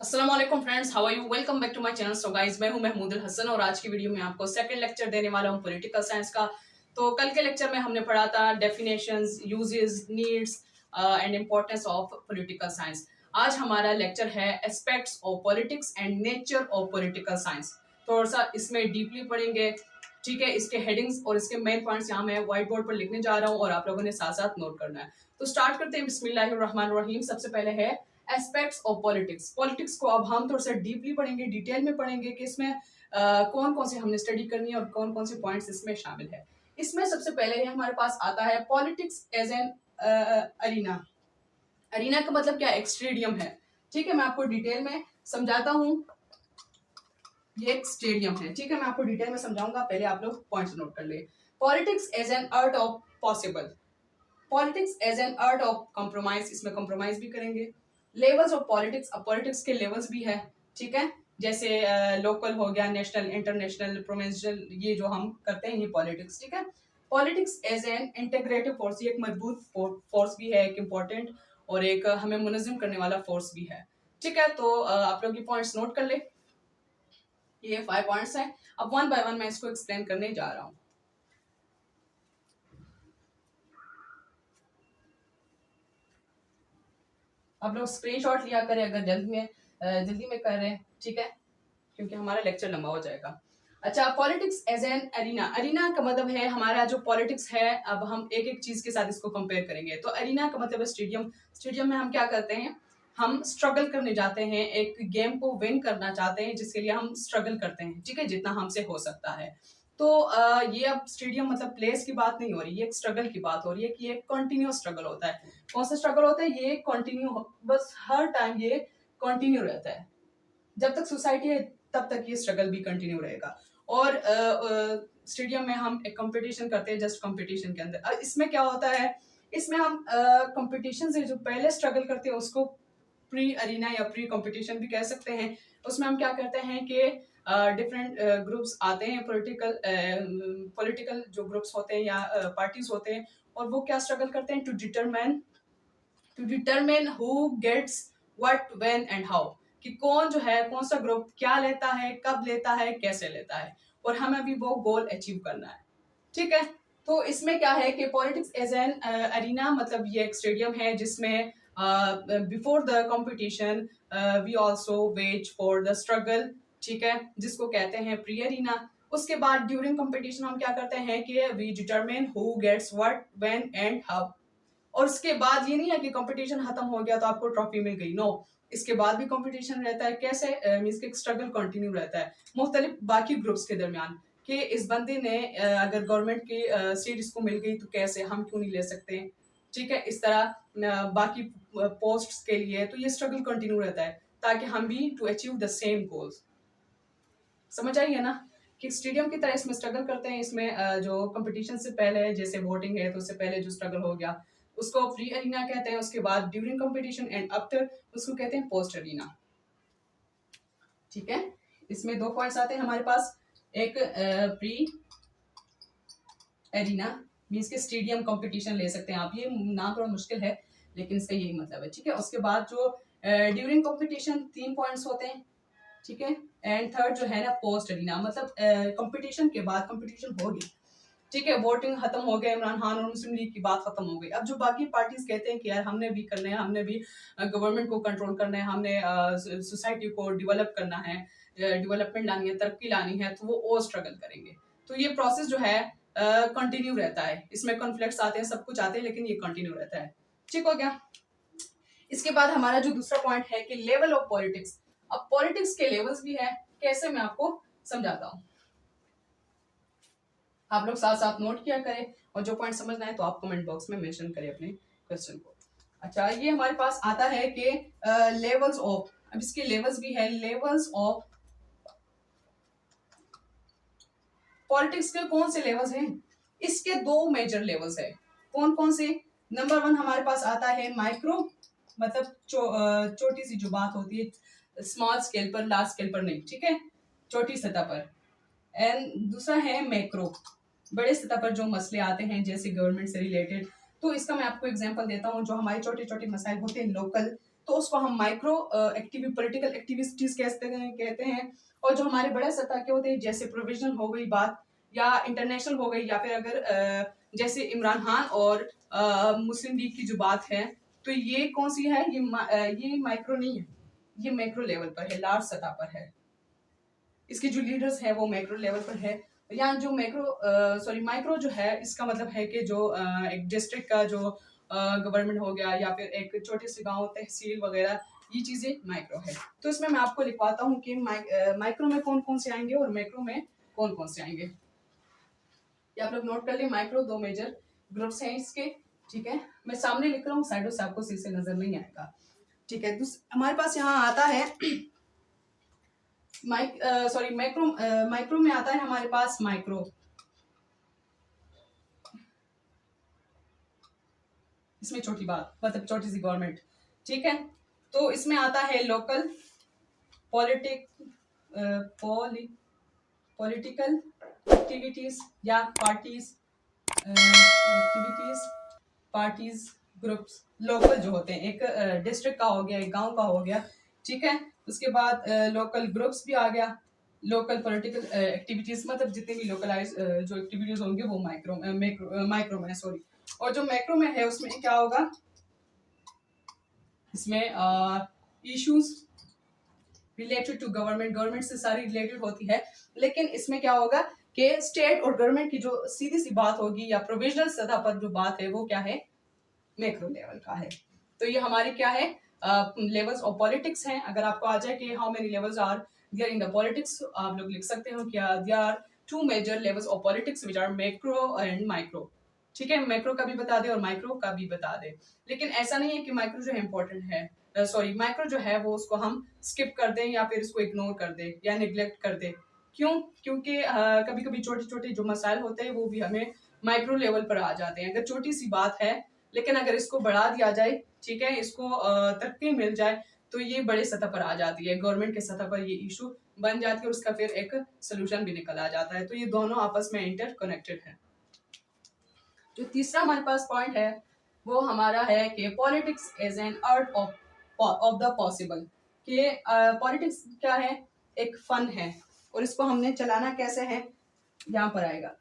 अस्सलाम वालेकुम friends, how are you? Welcome back to my channel. So guys, मैं हूं महमूद अल हसन और आज की वीडियो में आपको सेकंड लेक्चर देने वाला हूं पॉलिटिकल साइंस का। तो कल के लेक्चर में हमने पढ़ा था definitions, uses, needs and importance of political science. आज हमारा लेक्चर है aspects of politics and nature of political science. थोड़ा सा इसमें डीपली पढ़ेंगे, ठीक है। इसके हेडिंग्स और इसके मेन पॉइंट्स यहाँ मैं व्हाइट बोर्ड पर लिखने जा रहा हूँ और आप लोगों ने साथ साथ नोट करना है। तो स्टार्ट करते हैं। बिस्मिल्लाहिर्रहमानिर्रहीम। सबसे पहले है एस्पेक्ट्स ऑफ पॉलिटिक्स। पॉलिटिक्स को अब हम थोड़ा सा डीपली पढ़ेंगे, डिटेल में पढ़ेंगे कि इसमें कौन कौन से हमने स्टडी करनी है और कौन कौन से पॉइंट्स इसमें शामिल है। इसमें सबसे पहले हमारे पास आता है politics as an arena. Arena का मतलब क्या? एक स्टेडियम है, ठीक है। मैं आपको डिटेल में समझाता हूँ। ये एक स्टेडियम है, ठीक है। मैं आपको डिटेल में समझाऊंगा, पहले आप लोग पॉइंट्स नोट कर ले। Politics as an art of possible. Politics as an art of compromise. इसमें कॉम्प्रोमाइज भी करेंगे। Levels of politics. अब पॉलिटिक्स के लेवल्स भी है, ठीक है। जैसे लोकल हो गया, नेशनल, इंटरनेशनल, प्रोविंशियल, ये जो हम करते हैं ये पॉलिटिक्स, ठीक है। Politics as an integrative force. ये एक मजबूत फोर्स भी है, एक इम्पोर्टेंट और एक हमें मुनज़्ज़म करने वाला फोर्स भी है, ठीक है। तो आप लोग ये पॉइंट्स नोट कर ले। ये 5 पॉइंट्स हैं। अब वन बाय वन मैं इसको एक्सप्लेन करने जा रहा हूँ। आप लोग स्क्रीनशॉट लिया करें अगर जल्दी में कर रहे हैं, ठीक है, क्योंकि हमारा लेक्चर लंबा हो जाएगा। अच्छा, politics as an arena. Arena का मतलब है हमारा जो पॉलिटिक्स है। अब हम एक एक चीज के साथ इसको कंपेयर करेंगे। तो अरीना का मतलब है स्टेडियम। स्टेडियम में हम क्या करते हैं? हम स्ट्रगल करने जाते हैं, एक गेम को विन करना चाहते हैं, जिसके लिए हम स्ट्रगल करते हैं, ठीक है, जितना हमसे हो सकता है। तो ये अब स्टेडियम मतलब प्लेस की बात नहीं हो रही, ये एक स्ट्रगल की बात हो रही है कि ये कंटिन्यूअस स्ट्रगल होता है। कौन सा स्ट्रगल होता है? ये कंटिन्यू, बस हर टाइम ये कंटिन्यू रहता है। जब तक सोसाइटी है तब तक ये स्ट्रगल भी कंटिन्यू रहेगा। और स्टेडियम में हम एक कंपटीशन करते हैं, जस्ट कंपटीशन के अंदर। इसमें क्या होता है? इसमें हम कंपटीशन से जो पहले स्ट्रगल करते हैं उसको प्री अरीना या प्री कंपटीशन भी कह सकते हैं। उसमें हम क्या करते हैं कि डिफरेंट ग्रुप्स आते हैं, पॉलिटिकल जो ग्रुप्स होते हैं या पार्टीज होते हैं, और वो क्या स्ट्रगल करते हैं? To determine who gets what, when and how. कि कौन जो है, कौन सा ग्रुप क्या लेता है, कब लेता है, कैसे लेता है, और हमें भी वो गोल अचीव करना है, ठीक है। तो इसमें क्या है कि पॉलिटिक्स एज एन अरीना मतलब ये एक स्टेडियम है जिसमें before the competition we also wage for the struggle, ठीक है, जिसको कहते हैं प्री अरीना। उसके बाद ड्यूरिंग कंपटीशन हम क्या करते हैं कि we determine who gets what, when and how. और उसके बाद ये नहीं है कि कंपटीशन खत्म हो गया तो आपको ट्रॉफी मिल गई, नो। इसके बाद भी कंपटीशन रहता है। कैसे? मींस के स्ट्रगल कंटिन्यू रहता है मुख्तलिफ बाकी ग्रुप्स के दरमियान, कि इस बंदे ने अगर गवर्नमेंट की सीट इसको मिल गई तो कैसे, हम क्यों नहीं ले सकते, ठीक है। इस तरह बाकी पोस्ट्स के लिए तो ये स्ट्रगल कंटिन्यू रहता है ताकि हम भी to achieve the same goals. समझ आई है ना? कि स्टेडियम की तरह इसमें स्ट्रगल करते हैं। इसमें जो कंपटीशन से पहले जैसे वोटिंग है तो उससे पहले जो स्ट्रगल हो गया उसको प्री अरीना कहते हैं। उसके बाद ड्यूरिंग कंपटीशन एंड आफ्टर उसको कहते हैं पोस्ट अरीना, ठीक है। इसमें 2 पॉइंट्स आते हैं हमारे पास। एक प्री एरिना मीन्स के स्टेडियम कंपटीशन ले सकते हैं आप। ये नाम थोड़ा मुश्किल है लेकिन इसका यही मतलब है, ठीक है। उसके बाद जो ड्यूरिंग कंपटीशन 3 पॉइंट्स होते हैं, ठीक है। एंड थर्ड जो है ना पोस्ट अरीना, मतलब कंपटीशन के बाद कंपटीशन हो गई, ठीक है, वोटिंग खत्म हो गया, इमरान खान और मुस्लिम लीग की बात खत्म हो गई। अब जो बाकी पार्टीज कहते हैं कि यार हमने भी करना है, हमने भी गवर्नमेंट को कंट्रोल करना है, हमने सोसाइटी को डेवलप करना है, डेवलपमेंट लानी है, तरक्की लानी है, तो वो और स्ट्रगल करेंगे। तो ये प्रोसेस जो है कंटिन्यू रहता है। इसमें कॉन्फ्लिक्ट्स आते हैं, सब कुछ आते हैं, लेकिन ये कंटिन्यू रहता है, ठीक हो गया। इसके बाद हमारा जो दूसरा पॉइंट है कि लेवल ऑफ पॉलिटिक्स। अब पॉलिटिक्स के लेवल्स भी है, कैसे मैं आपको समझाता हूँ। आप लोग साथ साथ नोट किया करें और जो पॉइंट समझना है तो आप कमेंट बॉक्स में मेंशन करें अपने क्वेश्चन को। अच्छा, ये हमारे पास आता है कि लेवल्स ऑफ। अब इसके लेवल्स भी है। लेवल्स ऑफ पॉलिटिक्स के कौन से लेवल्स हैं? इसके 2 मेजर लेवल्स है। कौन कौन से? नंबर 1 हमारे पास आता है माइक्रो, मतलब छोटी सी जो बात होती है, स्मॉल स्केल पर, लार्ज स्केल पर नहीं, ठीक है, छोटी सतह पर। एंड दूसरा है मैक्रो, बड़े सतह पर जो मसले आते हैं जैसे गवर्नमेंट से रिलेटेड। तो इसका मैं आपको एग्जांपल देता हूँ। जो हमारे छोटे छोटे मसाइल होते हैं लोकल, तो उसको हम माइक्रो पॉलिटिकल एक्टिविटीज कहते हैं। और जो हमारे बड़े सतह के होते हैं, जैसे प्रोविजनल हो गई बात, या इंटरनेशनल हो गई, या फिर अगर जैसे इमरान खान और मुस्लिम लीग की जो बात है, तो ये कौन सी है, ये माइक्रो नहीं है, ये मैक्रो लेवल पर है, लार्ज सतह पर है। इसके जो लीडर्स हैं वो मैक्रो लेवल पर है। या जो माइक्रो जो है, इसका मतलब है कि जो एक डिस्ट्रिक्ट का जो गवर्नमेंट हो गया, या फिर एक छोटे से गांव, तहसील वगैरह, ये चीजें माइक्रो है। तो इसमें मैं आपको लिखवाता हूँ कि माइक्रो में कौन कौन से आएंगे और मैक्रो में कौन कौन से आएंगे। ये आप लोग नोट कर लिए, माइक्रो 2 मेजर ग्रुप्स हैं इसके, ठीक है। मैं सामने लिख रहा हूँ, साइडों से आपको सही से नजर नहीं आएगा, ठीक है। हमारे पास यहाँ आता है माइक्रो में आता है हमारे पास माइक्रो, इसमें छोटी बात मतलब छोटी सी गवर्नमेंट, ठीक है। तो इसमें आता है लोकल पॉलिटिकल एक्टिविटीज या पार्टीज ग्रुप्स, लोकल जो होते हैं, एक डिस्ट्रिक्ट का हो गया, एक गांव का हो गया, ठीक है। उसके बाद लोकल ग्रुप्स भी आ गया। लोकल पॉलिटिकल एक्टिविटीज मतलब जितनी भी लोकलाइज जो एक्टिविटीज होंगे वो माइक्रो में, सॉरी। और जो मैक्रो में है उसमें क्या होगा, इसमें इश्यूज रिलेटेड टू गवर्नमेंट से सारी रिलेटेड होती है। लेकिन इसमें क्या होगा कि स्टेट और गवर्नमेंट की जो सीधी सी बात होगी या प्रोविजनल सतह पर जो बात है वो क्या है, मैक्रो लेवल का है। तो ये हमारी क्या है, लेवल्स ऑफ पॉलिटिक्स हैं। अगर आपको आ जाए कि how many levels are there in the politics, आप लोग लिख सकते हो कि there are 2 major levels of politics which are macro and micro, ठीक है। मैक्रो का भी बता दे और माइक्रो का भी बता दे। लेकिन ऐसा नहीं है कि माइक्रो जो है इंपॉर्टेंट है, माइक्रो जो है वो उसको हम स्किप कर दें या फिर इसको इग्नोर कर दें या निग्लेक्ट कर दें। क्यों? क्योंकि कभी कभी छोटे छोटे जो मसाइल होते हैं वो भी हमें माइक्रो लेवल पर आ जाते हैं। अगर छोटी सी बात है, लेकिन अगर इसको बढ़ा दिया जाए, ठीक है, इसको तरक्की मिल जाए, तो ये बड़े सतह पर आ जाती है, गवर्नमेंट के सतह पर ये इशू बन जाती है और उसका फिर एक सोल्यूशन भी निकल आ जाता है। तो ये दोनों आपस में इंटर कनेक्टेड है। जो तीसरा हमारे पास पॉइंट है वो हमारा है कि politics is an art of the possible. कि पॉलिटिक्स क्या है, एक फन है, और इसको हमने चलाना कैसे है, यहाँ पर आएगा।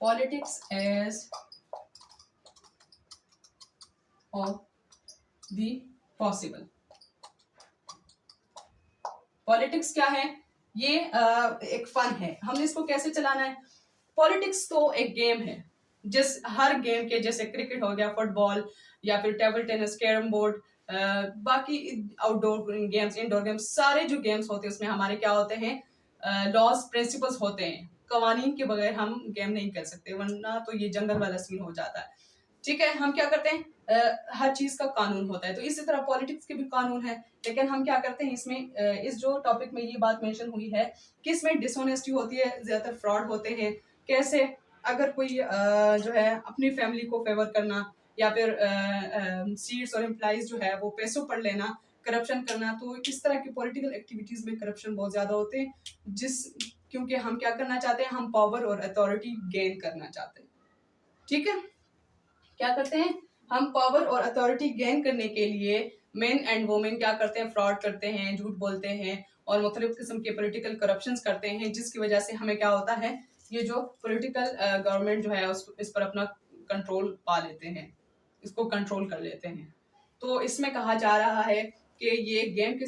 Politics as of the possible. Politics क्या है, ये एक फन है, हमने इसको कैसे चलाना है। पॉलिटिक्स तो एक गेम है, जिस हर गेम के, जैसे क्रिकेट हो गया, फुटबॉल, या फिर टेबल टेनिस, कैरम बोर्ड, बाकी आउटडोर गेम्स, इंडोर गेम्स, सारे जो गेम्स होते हैं उसमें हमारे क्या होते हैं, लॉज प्रिंसिपल्स होते हैं। कवानीन के बगैर हम गेम नहीं कर सकते, वरना तो ये जंगल वाला सीन हो जाता है, ठीक है। हम क्या करते हैं, हर चीज का कानून होता है, तो इसी तरह पॉलिटिक्स के भी कानून है। लेकिन हम क्या करते हैं इसमें, इस जो टॉपिक में ये बात मेंशन हुई है कि इसमें डिसऑनेस्टी होती है, ज्यादातर फ्रॉड होते हैं। कैसे? अगर कोई जो है अपनी फैमिली को फेवर करना, या फिर सीट्स और एम्प्लॉइज जो है वो पैसों पर लेना, करप्शन करना, तो इस तरह की पॉलिटिकल एक्टिविटीज में करप्शन बहुत ज्यादा होते हैं। क्योंकि हम क्या करना चाहते हैं, हम पावर और अथॉरिटी गेन करना चाहते हैं, ठीक है। क्या करते हैं, हम पावर और अथॉरिटी गेन करने के लिए मेन एंड वुमेन क्या करते हैं, फ्रॉड करते हैं, झूठ बोलते हैं, और मुख्तलिफ किस्म के पॉलिटिकल करप्शन करते हैं, जिसकी वजह से हमें क्या होता है, ये जो पॉलिटिकल गवर्नमेंट जो है इस पर अपना कंट्रोल पा लेते हैं, इसको कंट्रोल कर लेते हैं। तो इसमें कहा जा रहा है कि ये गेम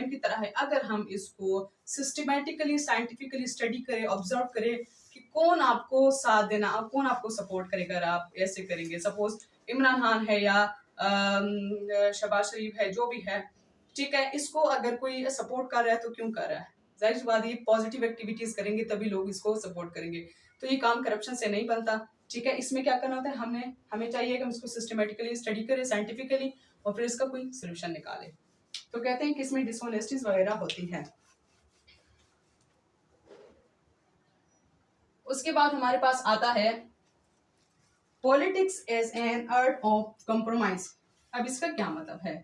की तरह है। अगर हम इसको सिस्टमेटिकली, साइंटिफिकली स्टडी करें, ऑब्जर्व करें कि कौन आपको साथ देना, कौन आपको सपोर्ट करेगा अगर आप ऐसे करेंगे। सपोज इमरान खान है या शहबाज शरीफ है, जो भी है, ठीक है, इसको अगर कोई सपोर्ट कर रहा है तो क्यों कर रहा है, जाहिर सी बात, ये पॉजिटिव एक्टिविटीज करेंगे तभी लोग इसको सपोर्ट करेंगे। तो ये काम करप्शन से नहीं बनता, ठीक है। इसमें क्या करना होता है, हमें चाहिए कि हम इसको सिस्टमेटिकली स्टडी करें, साइंटिफिकली, और फिर इसका कोई सोल्यूशन निकाले। तो कहते हैं कि इसमें डिसऑनेस्टीज वगैरह होती है। उसके बाद हमारे पास आता है politics as an art of compromise. अब इसका क्या मतलब है,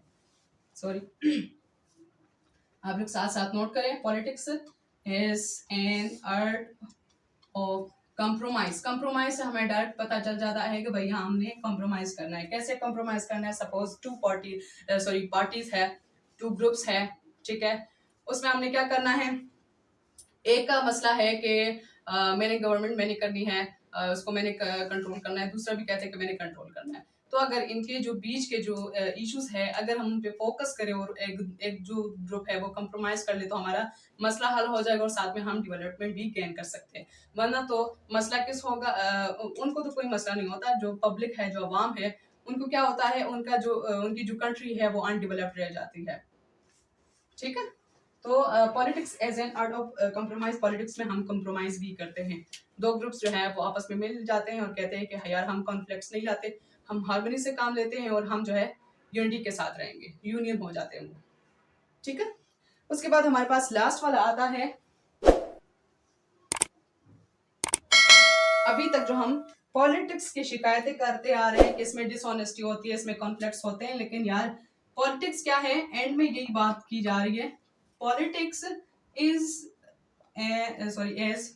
सॉरी, आप लोग साथ साथ नोट करें। Politics is an art of compromise, compromise से हमें डायरेक्ट पता चल जाता है कि भैया हमने कंप्रोमाइज करना है। कैसे कंप्रोमाइज करना है? सपोज पार्टीज है, टू ग्रुप्स है, ठीक है, उसमें हमने क्या करना है, एक का मसला है कि मैंने गवर्नमेंट मैंने करनी है, उसको मैंने कंट्रोल करना है, दूसरा भी कहते हैं कि मैंने कंट्रोल करना है। तो अगर इनके जो बीच के जो इश्यूज है अगर हम उन पे फोकस करें और एक जो ग्रुप है वो कंप्रोमाइज कर ले तो हमारा मसला हल हो जाएगा और साथ में हम डेवलपमेंट भी गेन कर सकते हैं। वरना तो मसला किस होगा, उनको तो कोई मसला नहीं होता, जो पब्लिक है, जो अवाम है, उनको क्या होता है, उनकी जो कंट्री है वो अनडेवलप्ड रह जाती है। ठीक है, तो politics as an art of compromise, politics में हम कॉम्प्रोमाइज भी करते हैं। दो ग्रुप्स जो है वो आपस में मिल जाते हैं और कहते हैं कि यार हम कॉन्फ्लिक्ट्स नहीं लाते, हम हार्मनी से काम लेते हैं और हम जो है यूनिटी के साथ रहेंगे, यूनियन हो जाते हैं वो। ठीक है, उसके बाद हमारे पास लास्ट वाला आता है, अभी तक जो हम पॉलिटिक्स की शिकायतें करते आ रहे हैं कि इसमें डिसऑनेस्टी होती है, इसमें कॉन्फ्लिक्ट्स होते हैं, लेकिन यार पॉलिटिक्स क्या है, एंड में यही बात की जा रही है, politics is as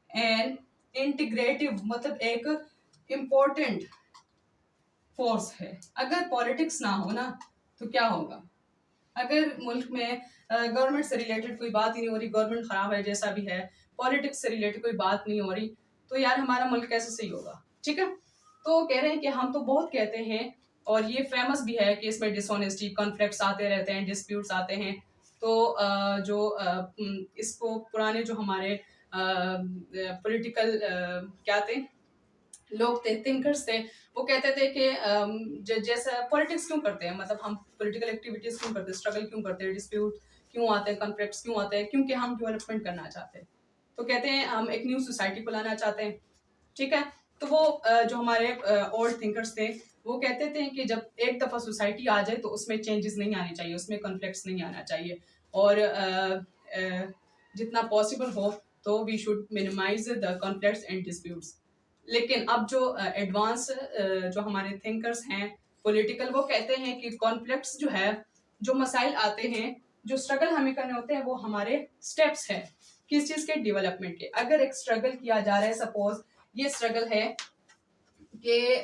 an integrative, मतलब एक इम्पोर्टेंट फोर्स है। अगर पॉलिटिक्स ना हो ना तो क्या होगा, अगर मुल्क में गवर्नमेंट से रिलेटेड कोई बात ही नहीं हो रही, गवर्नमेंट खराब है जैसा भी है, पॉलिटिक्स से रिलेटेड कोई बात नहीं हो रही, तो यार हमारा मुल्क कैसे सही होगा। ठीक है, तो कह रहे हैं कि हम तो बहुत कहते हैं और ये फेमस भी है कि इसमें डिसऑनेस्टी, कॉन्फ्लिक्ट्स आते रहते हैं, डिस्प्यूट्स आते हैं। तो इसको पुराने जो हमारे पॉलिटिकल क्या थे, लोग थे, थिंकर्स थे, वो कहते थे कि जैसा पॉलिटिक्स क्यों करते हैं, मतलब हम पॉलिटिकल एक्टिविटीज क्यों करते हैं, स्ट्रगल क्यों करते हैं, डिस्प्यूट क्यों आते हैं, कॉन्फ्लिक्ट्स क्यों आते हैं, क्योंकि हम डेवलपमेंट करना चाहते हैं। तो कहते हैं हम एक न्यू सोसाइटी को लाना चाहते हैं। ठीक है, तो वो जो हमारे ओल्ड थिंकर्स थे वो कहते थे कि जब एक दफा सोसाइटी आ जाए तो उसमें चेंजेस नहीं आने चाहिए, उसमें कॉन्फ्लिक्ट्स नहीं आना चाहिए, और जितना पॉसिबल हो तो we should minimize the conflicts and disputes. लेकिन अब जो एडवांस जो हमारे थिंकर्स हैं पॉलिटिकल, वो कहते हैं कि कॉन्फ्लिक्ट्स जो है, जो मसाइल आते हैं, जो स्ट्रगल हमें करने होते हैं, वो हमारे स्टेप्स हैं किस चीज के, डेवलपमेंट के। अगर एक स्ट्रगल किया जा रहा है, सपोज ये स्ट्रगल है कि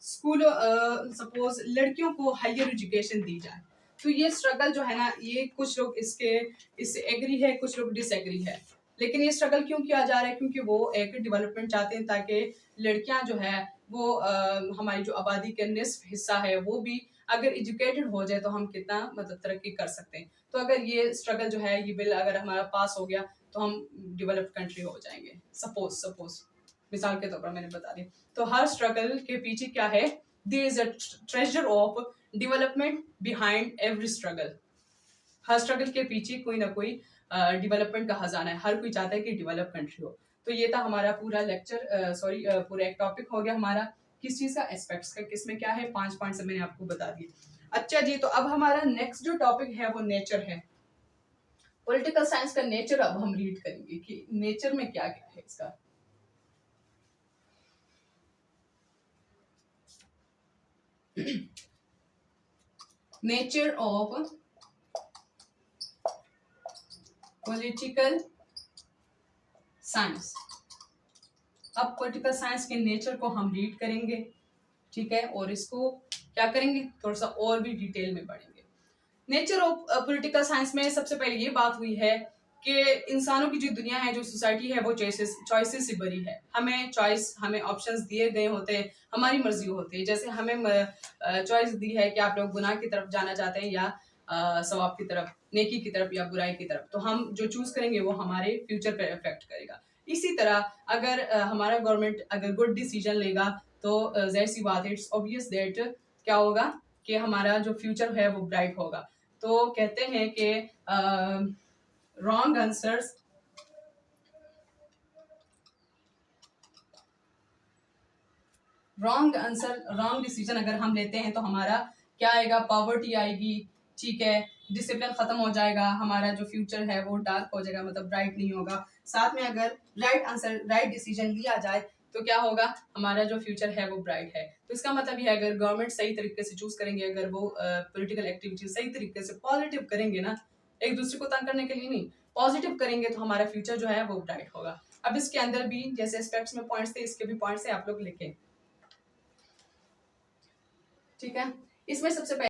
स्कूल, सपोज लड़कियों को हायर एजुकेशन दी जाए, तो ये स्ट्रगल जो है ना, ये कुछ लोग इससे एग्री है, कुछ लोग डिसएग्री है। लेकिन ये स्ट्रगल क्यों किया जा रहा है, क्योंकि वो एक डेवलपमेंट चाहते हैं ताकि लड़कियां जो है वो हमारी जो आबादी के निस्फ हिस्सा है वो भी अगर एजुकेटेड हो जाए तो हम कितना मतलब तरक्की कर सकते हैं। तो अगर ये स्ट्रगल जो है, ये बिल अगर हमारा पास हो गया तो हम डेवलप्ड कंट्री हो जाएंगे, सपोज मिसाल के तौर पर मैंने बता दी। तो हर स्ट्रगल के पीछे क्या है, there is a treasure of development behind every struggle. हर स्ट्रगल के पीछे कोई ना कोई डेवलपमेंट का खजाना है, हर कोई चाहता है कि डेवलप कंट्री हो। तो ये था हमारा पूरा लेक्चर, पूरा एक टॉपिक हो गया हमारा किस चीज का, एस्पेक्ट्स का, किसमें क्या है, 5 पॉइंट से मैंने आपको बता दिए। अच्छा जी, तो अब हमारा नेक्स्ट जो टॉपिक है वो नेचर है। पॉलिटिकल साइंस का नेचर अब हम रीड करेंगे कि नेचर में क्या क्या है इसका। Nature of political science. अब पॉलिटिकल साइंस के नेचर को हम रीड करेंगे, ठीक है, और इसको क्या करेंगे, थोड़ा सा और भी डिटेल में पढ़ेंगे। नेचर ऑफ पॉलिटिकल साइंस में सबसे पहले ये बात हुई है कि इंसानों की जो दुनिया है, जो सोसाइटी है, वो चॉइसेस से भरी है। हमें ऑप्शंस दिए गए होते हैं, हमारी मर्जी होती है। जैसे हमें चॉइस दी है कि आप लोग गुनाह की तरफ जाना चाहते हैं या सवाब की तरफ, नेकी की तरफ या बुराई की तरफ, तो हम जो चूज करेंगे वो हमारे फ्यूचर पे इफेक्ट करेगा। इसी तरह अगर हमारा गवर्नमेंट अगर गुड डिसीजन लेगा तो जाहिर सी बात है, इट्स ऑब्वियस दैट क्या होगा कि हमारा जो फ्यूचर है वो ब्राइट होगा। तो कहते हैं कि रॉन्ग आंसर्स रॉन्ग डिसीजन अगर हम लेते हैं तो हमारा क्या आएगा, पॉवर्टी आएगी, ठीक है, डिसिप्लिन खत्म हो जाएगा, हमारा जो फ्यूचर है वो डार्क हो जाएगा, मतलब ब्राइट नहीं होगा। साथ में अगर राइट डिसीजन लिया जाए तो क्या होगा, हमारा जो फ्यूचर है वो ब्राइट है। तो इसका मतलब ये है, अगर गवर्नमेंट सही तरीके से चूज करेंगे, अगर वो पॉलिटिकल एक्टिविटी सही तरीके से पॉजिटिव करेंगे ना, एक दूसरे को तंग करने के लिए नहीं, पॉजिटिव करेंगे, तो हमारा फ्यूचर जो है वो ब्राइट होगा। अब इसके अंदर भी जैसे एस्पेक्ट्स में पॉइंट्स थे, इसके भी पॉइंट्स है, आप लोग लिखें। ठीक है, इसमें सबसे पहले